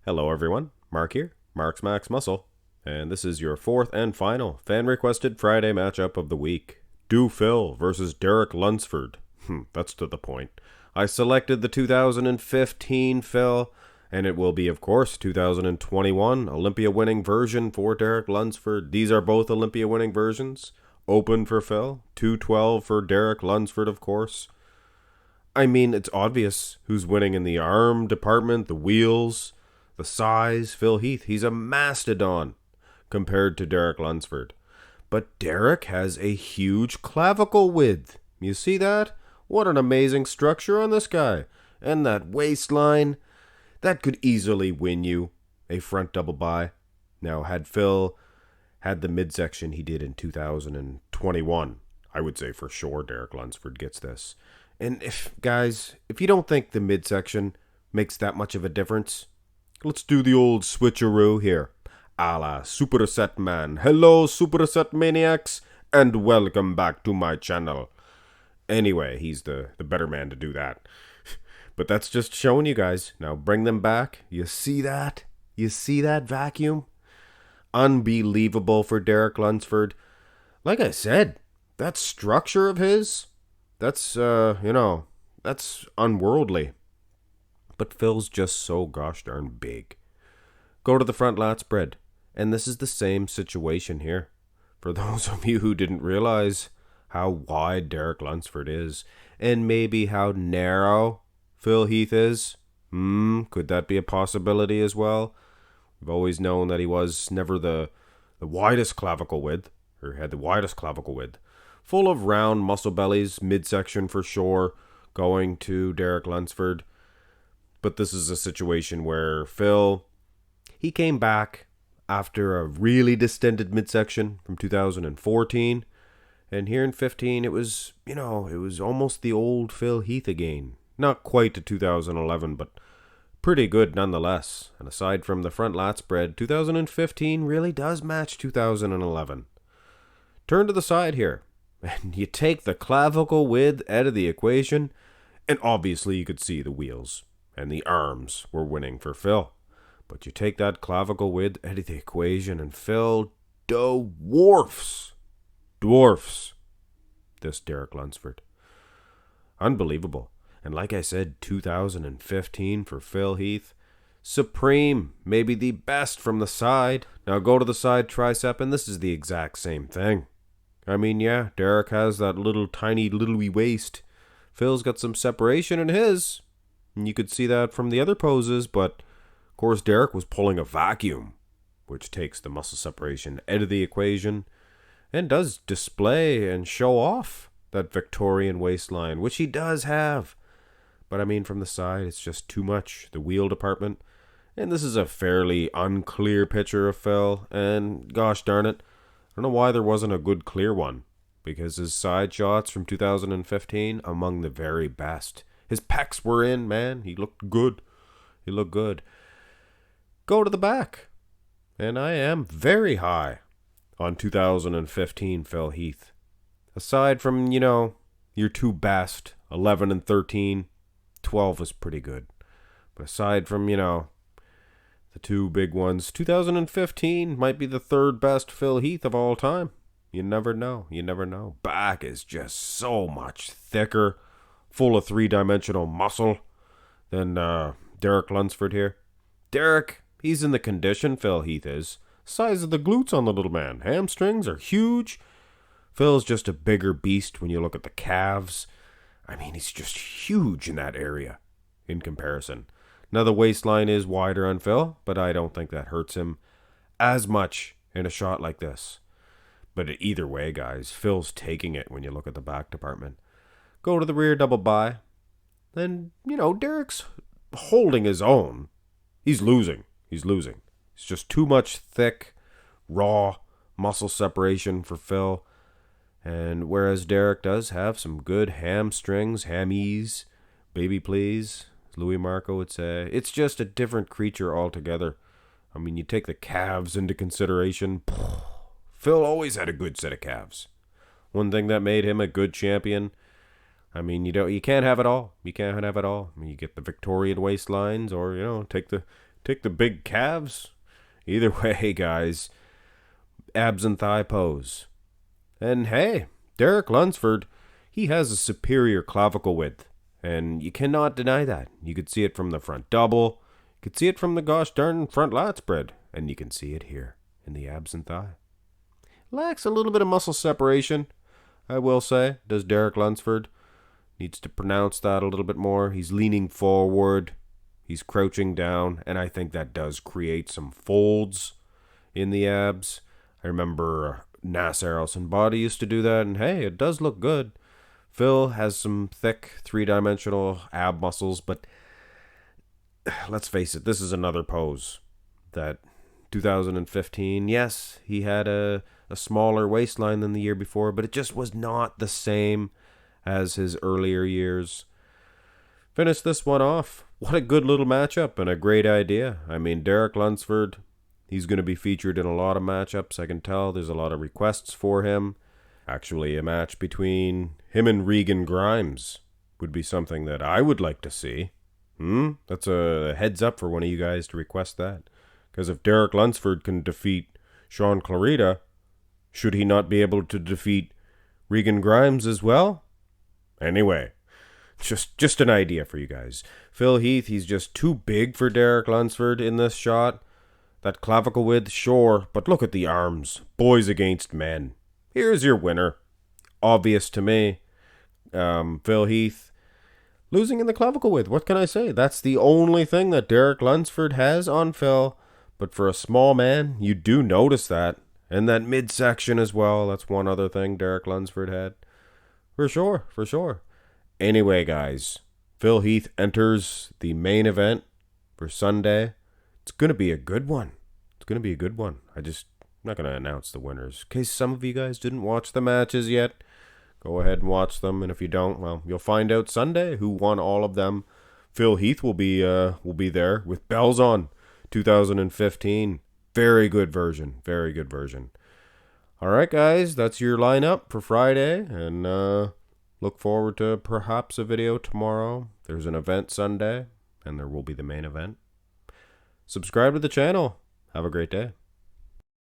Hello everyone, Mark here, Mark's Max Muscle, and this is your fourth and final fan-requested Friday matchup of the week. Do Phil versus Derek Lunsford. That's to the point. I selected the 2015 Phil, and it will be, of course, 2021 Olympia-winning version for Derek Lunsford. These are both Olympia-winning versions. Open for Phil, 212 for Derek Lunsford, of course. I mean, it's obvious who's winning in the arm department, the wheels, the size. Phil Heath, he's a mastodon compared to Derek Lunsford. But Derek has a huge clavicle width. You see that? What an amazing structure on this guy. And that waistline, that could easily win you a front double by. Now, had Phil had the midsection he did in 2021, I would say for sure Derek Lunsford gets this. And if you don't think the midsection makes that much of a difference, let's do the old switcheroo here. A la Superset Man. Hello, Superset Maniacs, and welcome back to my channel. Anyway, he's the better man to do that. But that's just showing you guys. Now bring them back. You see that? You see that vacuum? Unbelievable for Derek Lunsford. Like I said, that structure of his, that's unworldly. But Phil's just so gosh darn big. Go to the front lat spread, and this is the same situation here. For those of you who didn't realize how wide Derek Lunsford is, and maybe how narrow Phil Heath is, could that be a possibility as well? We've always known that he was never the widest clavicle width, or had the widest clavicle width. Full of round muscle bellies, midsection for sure, going to Derek Lunsford. But this is a situation where Phil, he came back after a really distended midsection from 2014. And here in 15, it was almost the old Phil Heath again. Not quite to 2011, but pretty good nonetheless. And aside from the front lat spread, 2015 really does match 2011. Turn to the side here, and you take the clavicle width out of the equation, and obviously you could see the wheels and the arms were winning for Phil. But you take that clavicle width out of the equation, and Phil dwarfs this Derek Lunsford. Unbelievable. And like I said, 2015 for Phil Heath. Supreme, maybe the best from the side. Now go to the side tricep, and this is the exact same thing. I mean, yeah, Derek has that tiny wee waist. Phil's got some separation in his. And you could see that from the other poses, but of course Derek was pulling a vacuum, which takes the muscle separation out of the equation and does display and show off that Victorian waistline, which he does have. But I mean, from the side, it's just too much, the wheel department. And this is a fairly unclear picture of Phil, and gosh darn it, I don't know why there wasn't a good clear one, because his side shots from 2015, among the very best. His pecs were in, man. He looked good. Go to the back. And I am very high on 2015 Phil Heath. Aside from, your two best, 11 and 13, 12 was pretty good. But aside from, the two big ones, 2015 might be the third best Phil Heath of all time. You never know. Back is just so much thicker, full of three-dimensional muscle than Derek Lunsford here. Derek, he's in the condition Phil Heath is. Size of the glutes on the little man. Hamstrings are huge. Phil's just a bigger beast when you look at the calves. I mean, he's just huge in that area in comparison. Now, the waistline is wider on Phil, but I don't think that hurts him as much in a shot like this. But either way, guys, Phil's taking it when you look at the back department. Go to the rear double by. Then, Derek's holding his own. He's losing. It's just too much thick, raw muscle separation for Phil. And whereas Derek does have some good hammies, baby please, as Louis Marco would say, it's just a different creature altogether. I mean, you take the calves into consideration. Phil always had a good set of calves. One thing that made him a good champion. I mean, you can't have it all. I mean, you get the Victorian waistlines, or take take the big calves. Either way, guys, abs and thigh pose. And hey, Derek Lunsford, he has a superior clavicle width, and you cannot deny that. You could see it from the front double, you could see it from the gosh darn front lat spread, and you can see it here in the abs and thigh. Lacks a little bit of muscle separation, I will say, does Derek Lunsford. Needs to pronounce that a little bit more. He's leaning forward, he's crouching down, and I think that does create some folds in the abs. I remember Nasser Al-Sinbadi used to do that, and hey, it does look good. Phil has some thick, three-dimensional ab muscles, but let's face it, this is another pose that 2015, yes, he had a smaller waistline than the year before, but it just was not the same as his earlier years. Finish this one off. What a good little matchup and a great idea. I mean, Derek Lunsford, he's going to be featured in a lot of matchups. I can tell there's a lot of requests for him. Actually, a match between him and Regan Grimes would be something that I would like to see. That's a heads up for one of you guys to request that. Because if Derek Lunsford can defeat Sean Clarita, should he not be able to defeat Regan Grimes as well? Anyway, just an idea for you guys. Phil Heath, he's just too big for Derek Lunsford in this shot. That clavicle width, sure, but look at the arms. Boys against men. Here's your winner. Obvious to me. Phil Heath, losing in the clavicle width. What can I say? That's the only thing that Derek Lunsford has on Phil. But for a small man, you do notice that. And that midsection as well. That's one other thing Derek Lunsford had. For sure. Anyway, guys, Phil Heath enters the main event for Sunday. It's going to be a good one. I'm not going to announce the winners. In case some of you guys didn't watch the matches yet, go ahead and watch them. And if you don't, well, you'll find out Sunday who won all of them. Phil Heath will be there with bells on. 2015. Very good version. All right, guys, that's your lineup for Friday, and look forward to perhaps a video tomorrow. There's an event Sunday, and there will be the main event. Subscribe to the channel. Have a great day.